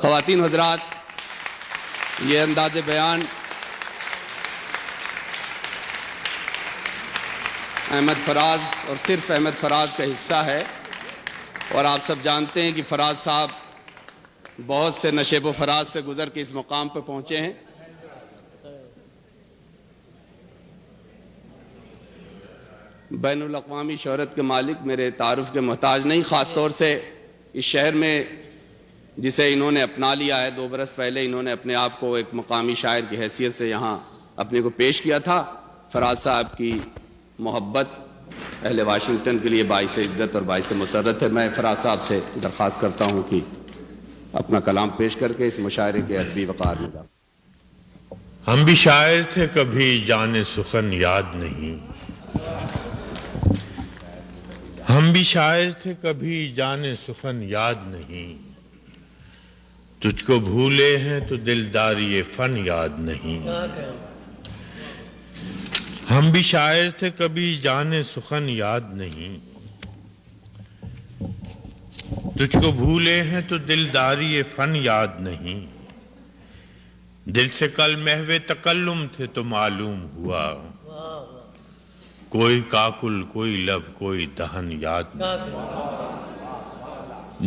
خواتین حضرات، یہ انداز بیان احمد فراز اور صرف احمد فراز کا حصہ ہے، اور آپ سب جانتے ہیں کہ فراز صاحب بہت سے نشیب و فراز سے گزر کے اس مقام پہ پہنچے ہیں۔ بین الاقوامی شہرت کے مالک میرے تعارف کے محتاج نہیں، خاص طور سے اس شہر میں جسے انہوں نے اپنا لیا ہے۔ 2 برس پہلے انہوں نے اپنے آپ کو ایک مقامی شاعر کی حیثیت سے یہاں اپنے کو پیش کیا تھا۔ فراز صاحب کی محبت اہل واشنگٹن کے لیے باعث عزت اور باعث مسرت ہے۔ میں فراز صاحب سے درخواست کرتا ہوں کہ اپنا کلام پیش کر کے اس مشاعرے کے ادبی وقار میں جائیں۔ ہم بھی شاعر تھے کبھی جان سخن یاد نہیں، ہم بھی شاعر تھے کبھی جان سخن یاد نہیں، تجھ کو بھولے ہیں تو دلداری فن یاد نہیں۔ ہم بھی شاعر تھے کبھی جان سخن یاد نہیں، تجھ کو بھولے ہیں تو دلداری فن یاد نہیں، دل سے کل محو تکلم تھے تو معلوم ہوا، کوئی کاکل کوئی لب کوئی دہن یاد نہیں۔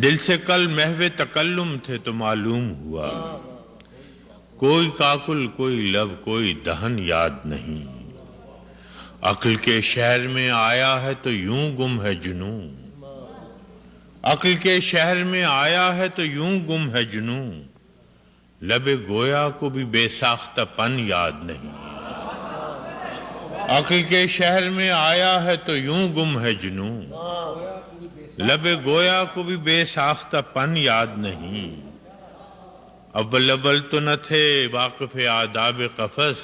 دل سے کل محو تکلم تھے تو معلوم ہوا، کوئی کاکل کوئی لب کوئی دہن یاد نہیں۔ عقل کے شہر میں آیا ہے تو یوں گم ہے جنوں، عقل کے شہر میں آیا ہے تو یوں گم ہے جنوں، لب گویا کو بھی بے ساختہ پن یاد نہیں۔ عقل کے شہر میں آیا ہے تو یوں گم ہے جنوں، لب گویا کو بھی بے ساختہ پن یاد نہیں۔ اول اول تو نہ تھے واقف آداب قفس،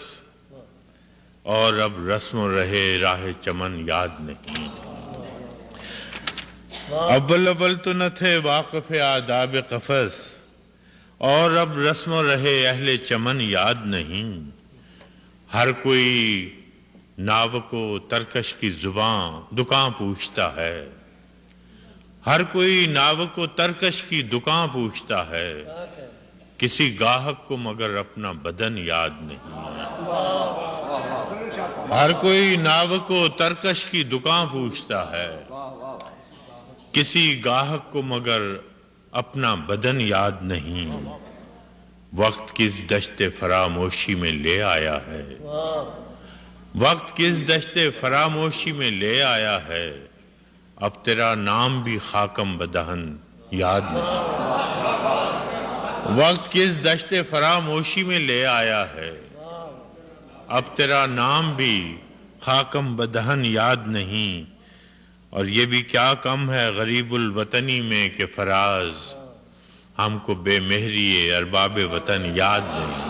اور اب رسم و رہے راہ چمن یاد نہیں۔ اول اول تو نہ تھے واقف آداب قفس، اور اب رسم و رہے اہل چمن یاد نہیں۔ ہر کوئی ناو کو ترکش کی زباں دکان پوچھتا ہے، ہر کوئی ناو کو ترکش کی دکان پوچھتا ہے، کسی گاہک کو مگر اپنا بدن یاد نہیں۔ ہر کوئی ناو کو ترکش کی دکان پوچھتا ہے، کسی گاہک کو مگر اپنا بدن یاد نہیں۔ وقت کس دشت فراموشی میں لے آیا ہے، وقت کس دشت فراموشی میں لے آیا ہے، اب تیرا نام بھی خاکم بدہن یاد نہیں۔ وقت کس دشت فراموشی میں لے آیا ہے، اب تیرا نام بھی خاکم بدہن یاد نہیں۔ اور یہ بھی کیا کم ہے غریب الوطنی میں کہ فراز، ہم کو بے مہری ارباب وطن یاد نہیں۔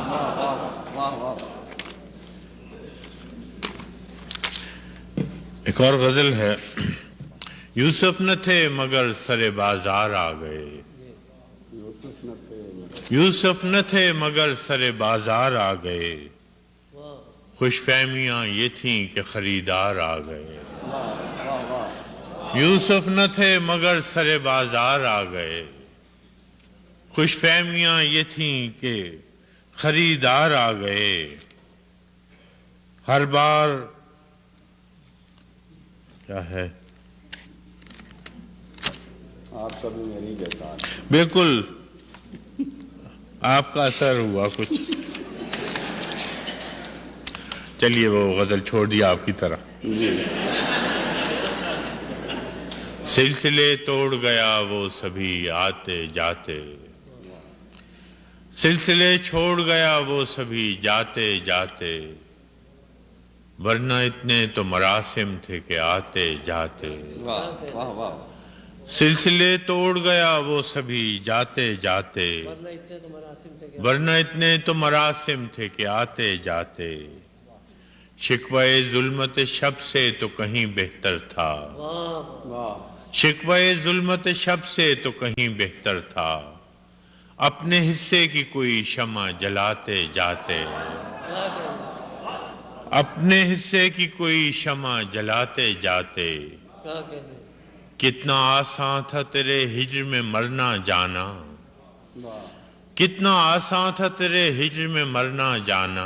ایک اور غزل ہے۔ یوسف نہ تھے مگر سر بازار آ گئے، یوسف نہ تھے مگر سر بازار آ گئے، خوش فہمیاں یہ تھیں کہ خریدار آ گئے۔ یوسف نہ تھے مگر سر بازار آ گئے، خوش فہمیاں یہ تھیں کہ خریدار آ گئے۔ ہر بار کیا ہے آپ کا بھی میری جیسا، بالکل آپ کا اثر ہوا کچھ۔ چلیے وہ غزل چھوڑ دیا آپ کی طرح۔ سلسلے توڑ گیا وہ سبھی آتے جاتے، سلسلے چھوڑ گیا وہ سبھی جاتے جاتے، ورنہ اتنے تو مراسم تھے کہ آتے جاتے۔ سلسلے توڑ گیا وہ سبھی جاتے جاتے، ورنہ اتنے تو مراسم تھے کہ آتے جاتے، شکوہ ظلمت شب سے تو کہیں بہتر تھا، شکوہ ظلمت شب سے تو کہیں بہتر تھا، اپنے حصے کی کوئی شمع جلاتے جاتے، اپنے حصے کی کوئی شمع جلاتے جاتے، کتنا آسان تھا تیرے ہجر میں مرنا جانا، کتنا آسان تھا تیرے ہجر میں مرنا جانا،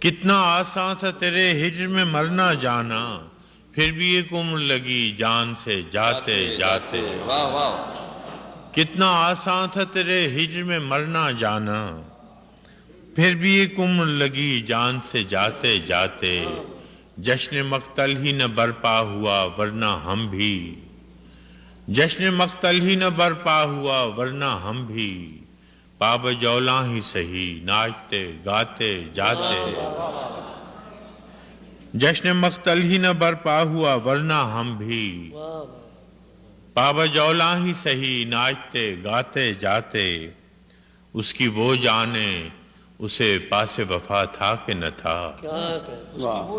کتنا آسان تھا تیرے ہجر میں مرنا جانا، پھر بھی ایک عمر لگی جان سے جاتے جاتے۔ واہ واہ، کتنا آسان تھا تیرے ہجر میں مرنا جانا، پھر بھی ایک عمر لگی جان سے جاتے جاتے۔ جشن مقتل ہی نہ برپا ہوا ورنہ ہم بھی، جشن مقتل ہی نہ برپا ہوا ورنہ ہم بھی، پاب جولاں ہی سہی ناچتے گاتے جاتے۔ جشن مقتل ہی نہ برپا ہوا ورنہ ہم بھی، پاب جولاں ہی سہی ناچتے گاتے جاتے۔ اس کی وہ جانے اسے پاس وفا تھا کہ نہ تھا،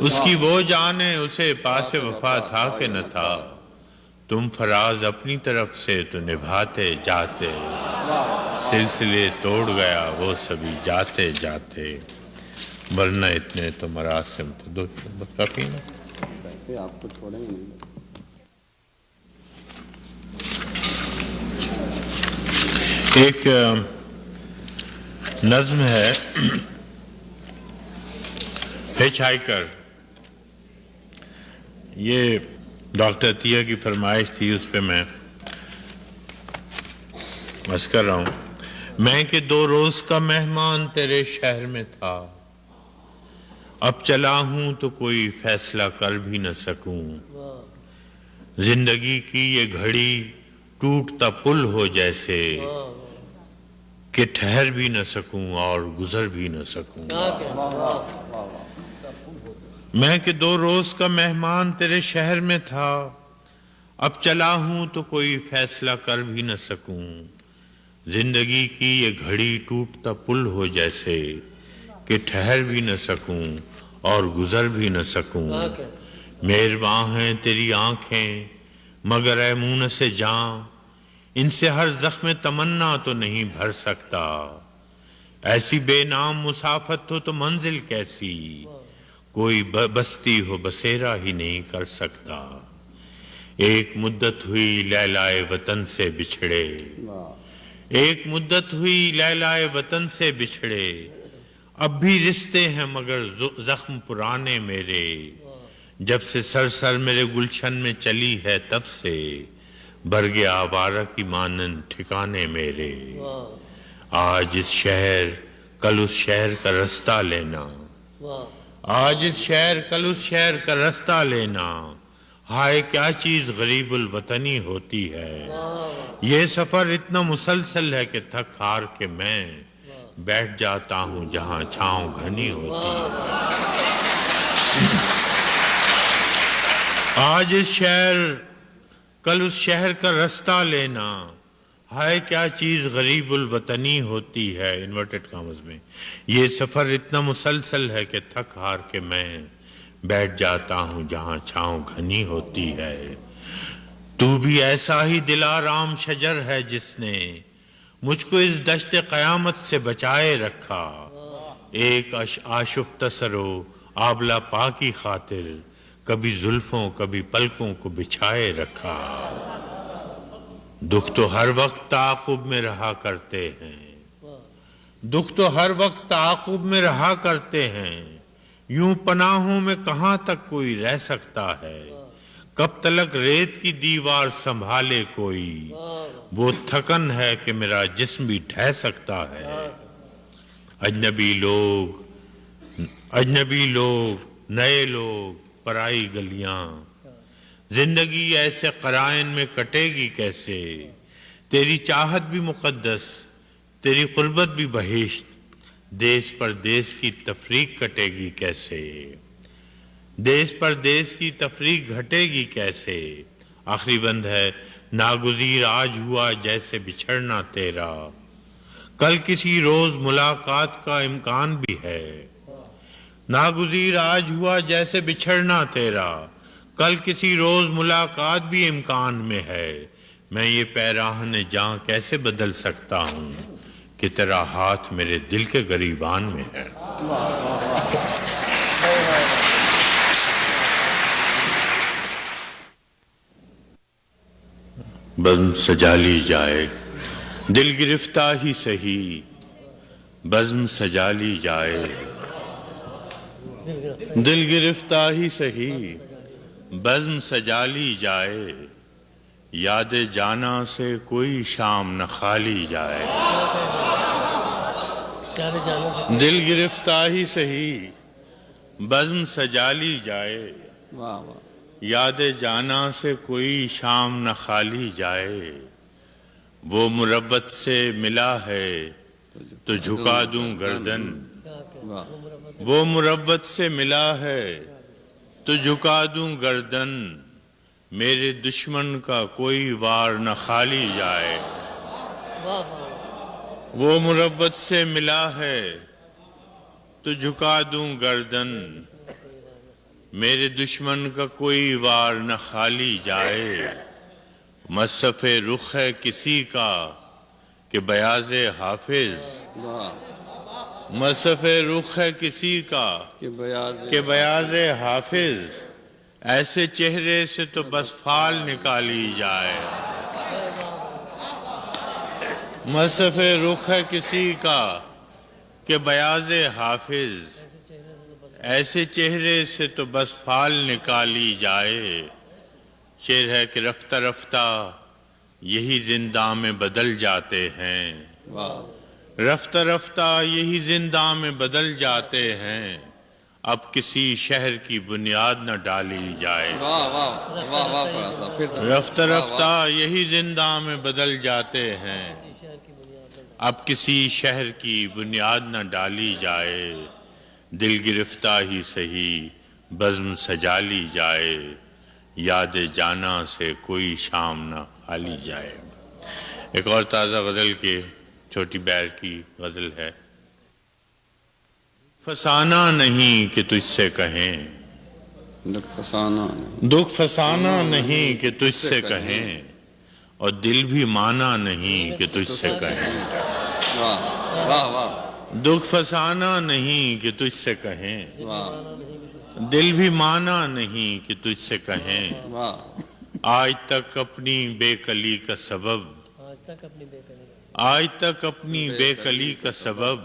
اس کی وہ جانے اسے پاس وفا تھا کہ نہ تھا، تم فراز اپنی طرف سے تو نبھاتے جاتے، سلسلے توڑ گیا وہ سبھی جاتے جاتے، ورنہ اتنے تو مراسم تھے۔ دو بس کافی نا، ایسے آپ کو چھوڑیں گے نہیں۔ ایک نظم ہے ہچ ہائیکر، یہ ڈاکٹر عطیہ کی فرمائش تھی، اس پہ میں بس کر رہا ہوں۔ میں کہ 2 روز کا مہمان تیرے شہر میں تھا، اب چلا ہوں تو کوئی فیصلہ کر بھی نہ سکوں، زندگی کی یہ گھڑی ٹوٹتا پل ہو جیسے، کہ ٹھہر بھی نہ سکوں اور گزر بھی نہ سکوں۔ میں کہ 2 روز کا مہمان تیرے شہر میں تھا، اب چلا ہوں تو کوئی فیصلہ کر بھی نہ سکوں، زندگی کی یہ گھڑی ٹوٹتا پل ہو جیسے، کہ ٹھہر بھی نہ سکوں اور گزر بھی نہ سکوں۔ مہرباں ہیں تیری آنکھیں مگر اے مونس جاں، ان سے ہر زخم تمنا تو نہیں بھر سکتا، ایسی بے نام مسافت ہو تو منزل کیسی، کوئی بستی ہو بسیرا ہی نہیں کر سکتا۔ ایک مدت ہوئی لیلائے وطن سے بچھڑے، ایک مدت ہوئی لیلائے وطن سے بچھڑے، اب بھی رشتے ہیں مگر زخم پرانے میرے، جب سے سر میرے گلشن میں چلی ہے تب سے، برگ آوارہ کی مانند ٹھکانے میرے، آج اس شہر کل اس شہر کا رستہ لینا، آج اس شہر کل اس شہر کا رستہ لینا، ہائے کیا چیز غریب الوطنی ہوتی ہے، یہ سفر اتنا مسلسل ہے کہ تھک ہار کے میں بیٹھ جاتا ہوں جہاں چھاؤں گھنی ہوتی ہے۔ آج اس شہر کل اس شہر کا رستہ لینا، ہائے کیا چیز غریب الوطنی ہوتی ہے، انورٹڈ کامز میں، یہ سفر اتنا مسلسل ہے کہ تھک ہار کے میں بیٹھ جاتا ہوں جہاں چھاؤں گھنی ہوتی ہے۔ تو بھی ایسا ہی دلارام شجر ہے جس نے مجھ کو اس دشت قیامت سے بچائے رکھا، ایک آشفتہ سرو آبلہ پا کی خاطر کبھی زلفوں کبھی پلکوں کو بچھائے رکھا، دکھ تو ہر وقت تعاقب میں رہا کرتے ہیں، دکھ تو ہر وقت تعاقب میں رہا کرتے ہیں، یوں پناہوں میں کہاں تک کوئی رہ سکتا ہے، کب تلک ریت کی دیوار سنبھالے کوئی، وہ تھکن ہے کہ میرا جسم بھی ڈھہ سکتا ہے، اجنبی لوگ نئے لوگ پرائی گلیاں، زندگی ایسے قرائن میں کٹے گی کیسے، تیری چاہت بھی مقدس تیری قربت بھی بہشت، دیس پر دیس کی تفریق کٹے گی کیسے، دیس پر دیس کی تفریق گھٹے گی کیسے۔ آخری بند ہے، ناگزیر آج ہوا جیسے بچھڑنا تیرا، کل کسی روز ملاقات کا امکان بھی ہے، ناگزیر آج ہوا جیسے بچھڑنا تیرا، کل کسی روز ملاقات بھی امکان میں ہے، میں یہ پیراہن جاں کیسے بدل سکتا ہوں کہ تیرا ہاتھ میرے دل کے گریبان میں ہے۔ بزم سجا لی جائے دل گرفتہ ہی سہی بزم سجا لی جائے، دل گرفتہ ہی سہی بزم سجا لی جائے، یاد جانا سے کوئی شام نہ خالی جائے، دل گرفتہ ہی سہی بزم سجا لی جائے، واہ واہ یاد جانا سے کوئی شام نہ خالی جائے، وہ مربت سے ملا ہے تو جھکا دوں گردن، واہ وہ مربت سے ملا ہے تو جھکا دوں گردن، میرے دشمن کا کوئی وار نہ خالی جائے، وہ مربت سے ملا ہے تو جھکا دوں گردن، میرے دشمن کا کوئی وار نہ خالی جائے، مصحف رخ ہے کسی کا کہ بیاض حافظ، واہ مصحف رخ ہے کسی کا کہ بیاض حافظ، ایسے چہرے سے تو بس فال نکالی جائے، مصحف رخ ہے کسی کا کہ بیاض حافظ، ایسے چہرے سے تو بس فال نکالی جائے، شعر ہے کہ رفتہ رفتہ یہی زنداں میں بدل جاتے ہیں، واہ رفتہ رفتہ یہی زنداں میں بدل جاتے ہیں، اب کسی شہر کی بنیاد نہ ڈالی جائے، واہ واہ واہ واہ فرا صاحب پھر سے رفتہ رفتہ یہی زنداں میں بدل جاتے ہیں، اب کسی شہر کی بنیاد نہ ڈالی جائے، دل گرفتہ ہی سہی بزم سجا لی جائے، یاد جانا سے کوئی شام نہ خالی جائے۔ ایک اور تازہ غزل کے چھوٹی بیر کی غزل ہے، فسانہ نہیں کہ تجھ سے کہیں، دکھ فسانہ دکھ فسانہ نہیں کہ تجھ سے کہیں، اور دل بھی مانا نہیں کہ تجھ سے کہیں، واہ واہ واہ دکھ فسانہ نہیں کہ تجھ سے کہیں، واہ دل بھی مانا نہیں کہ تجھ سے کہیں، واہ آج تک اپنی بے کلی کا سبب، آج تک اپنی بے کلی کا سبب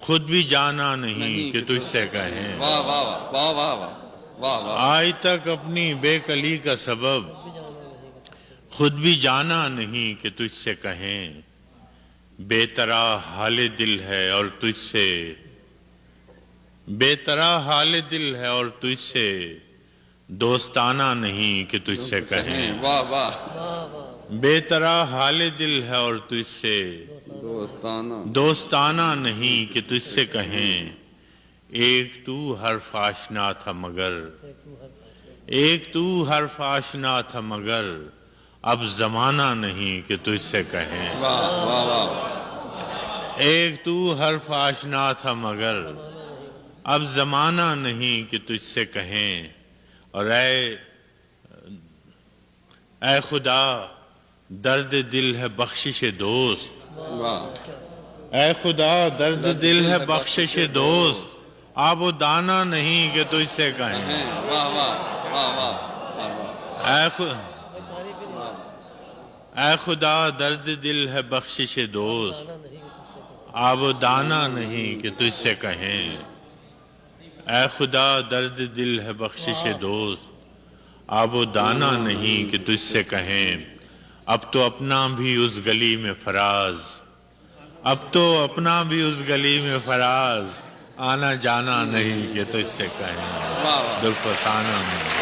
خود بھی جانا نہیں کہ تجھ سے کہیں، واہ واہ واہ واہ واہ واہ واہ آج تک اپنی بے کلی کا سبب خود بھی جانا نہیں کہ تجھ سے کہیں، بے طرح حال دل ہے اور تجھ سے، بے طرح حال دل ہے اور تجھ سے دوستانہ نہیں کہ تجھ سے کہیں، واہ واہ بے طرح حال دل ہے اور تجھ سے دوستانہ دوستانہ نہیں کہ تجھ سے کہیں، ایک تو حرف آشنا تھا مگر، ایک تو حرف آشنا تھا مگر اب زمانہ نہیں کہ تجھ سے کہیں، واہ واہ واہ ایک تو حرف آشنا تھا مگر اب زمانہ نہیں کہ تجھ سے کہیں، اور اے خدا درد دل ہے بخشش دوست، واہ اے خدا درد دل ہے بخشش دوست، آب و دانہ نہیں کہ تجھ سے کہیں، واہ واہ واہ واہ اے خدا درد دل ہے بخشش دوست، آب و دانہ نہیں کہ تجھ سے کہیں، اے خدا درد دل ہے بخشش دوست، آب و دانہ نہیں کہ تجھ سے کہیں، اب تو اپنا بھی اس گلی میں فراز، اب تو اپنا بھی اس گلی میں فراز، آنا جانا نہیں کہ تجھ سے کہیں، دل فسانہ نہیں۔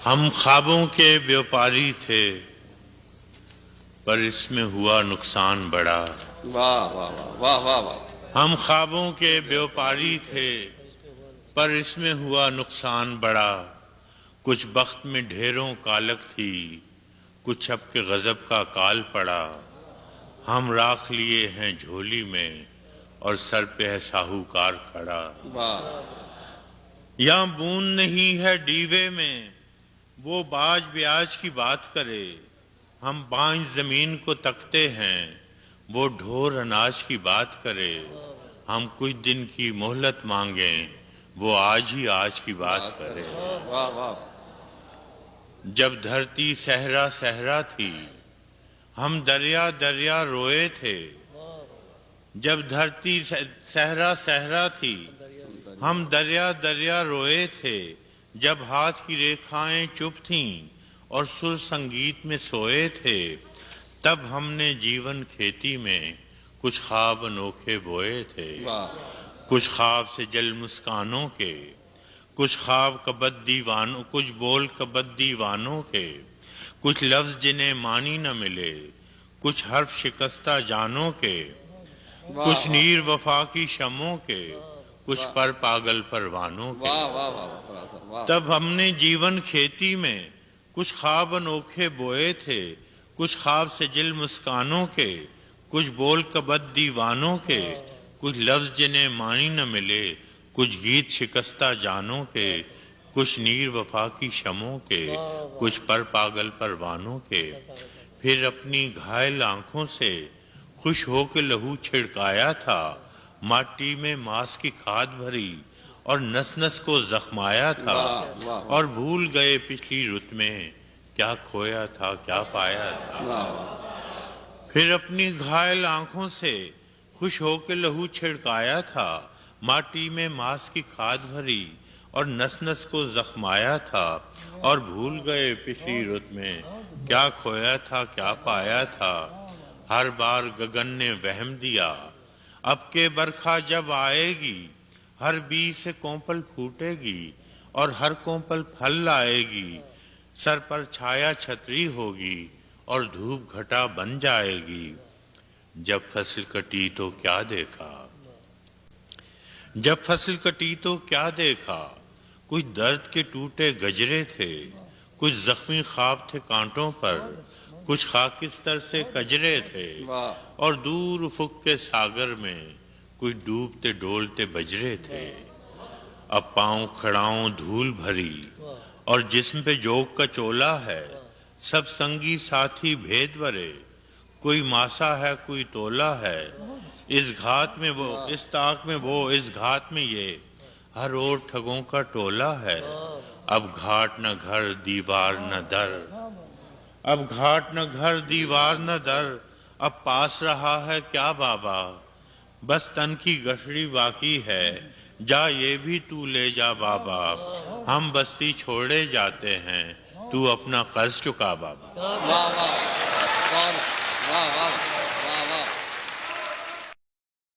ہم خوابوں کے بیوپاری تھے پر اس میں ہوا نقصان بڑا، واہ واہ واہ واہ واہ ہم خوابوں کے بیوپاری تھے پر اس میں ہوا نقصان بڑا، کچھ بخت میں ڈھیروں کالک تھی، کچھ اب کے غضب کا کال پڑا، ہم راکھ لیے ہیں جھولی میں اور سر پہ ہے ساہوکار کھڑا، واہ یہاں بوند نہیں ہے ڈیوے میں وہ باج بیاج کی بات کرے، ہم بانج زمین کو تکتے ہیں وہ ڈھور اناج کی بات کرے، ہم کچھ دن کی مہلت مانگیں وہ آج ہی آج کی بات کرے، واہ واہ جب دھرتی صحرا صحرا تھی ہم دریا دریا روئے تھے جب دھرتی صحرا صحرا تھی، ہم دریا دریا روئے تھے جب ہاتھ کی ریکھائیں چپ تھیں اور سر سنگیت میں سوئے تھے، تب ہم نے جیون کھیتی میں کچھ خواب انوکھے بوئے تھے، کچھ خواب سے جل مسکانوں کے، کچھ خواب کبد دیوانوں، کچھ بول کبد دیوانوں کے، کچھ لفظ جنہیں معنی نہ ملے، کچھ حرف شکستہ جانوں کے، کچھ نیر وفا کی شموں کے، کچھ پر پاگل پروانوں کے۔ تب ہم نے جیون کھیتی میں کچھ خواب انوکھے بوئے تھے، کچھ خواب سے جل مسکانوں کے، کچھ بول کبد دیوانوں کے، کچھ لفظ جنہیں معنی نہ ملے، کچھ گیت شکستہ جانوں کے، کچھ نیر وفا کی شموں کے، کچھ پر پاگل پروانوں کے۔ پھر اپنی گھائل آنکھوں سے خوش ہو کے لہو چھڑکایا تھا، ماٹی میں ماس کی کھاد بھری اور نس نس کو زخمایا تھا، اور بھول گئے پچھلی رت میں کیا کھویا تھا کیا پایا تھا۔ پھر اپنی گھائل آنکھوں سے خوش ہو کے لہو چھڑکایا تھا، ماٹی میں ماس کی کھاد بھری اور نس نس کو زخمایا تھا، اور بھول گئے پچھلی رت میں کیا کھویا تھا کیا پایا تھا۔ ہر بار گگن نے وہم دیا اب کے برکھا جب آئے گی، ہر بیج سے کونپل پھوٹے گی اور ہر کونپل پھل لائے گی، سر پر چھایا چھتری ہوگی اور دھوپ گھٹا بن جائے گی۔ جب فصل کٹی تو کیا دیکھا، جب فصل کٹی تو کیا دیکھا، کچھ درد کے ٹوٹے گجرے تھے، کچھ زخمی خواب تھے کانٹوں پر، کچھ خاکستر سے کجرے تھے، اور دور افق کے ساگر میں کچھ ڈوبتے ڈولتے بجرے تھے۔ اب پاؤں کھڑاؤں دھول بھری اور جسم پہ جوگ کا چولا ہے، سب سنگی ساتھی بھید برے، کوئی ماسا ہے کوئی تولا ہے، اس گھات میں وہ اس طاق میں وہ اس گھات میں یہ، ہر اور ٹھگوں کا ٹولا ہے۔ اب گھاٹ نہ گھر دیوار نہ در، اب گھاٹ نہ گھر دیوار نہ در، اب پاس رہا ہے کیا بابا، بس تن کی گٹھڑی باقی ہے، جا یہ بھی تو لے جا بابا، ہم بستی چھوڑے جاتے ہیں، تو اپنا قرض چکا بابا۔ واہ واہ واہ واہ واہ۔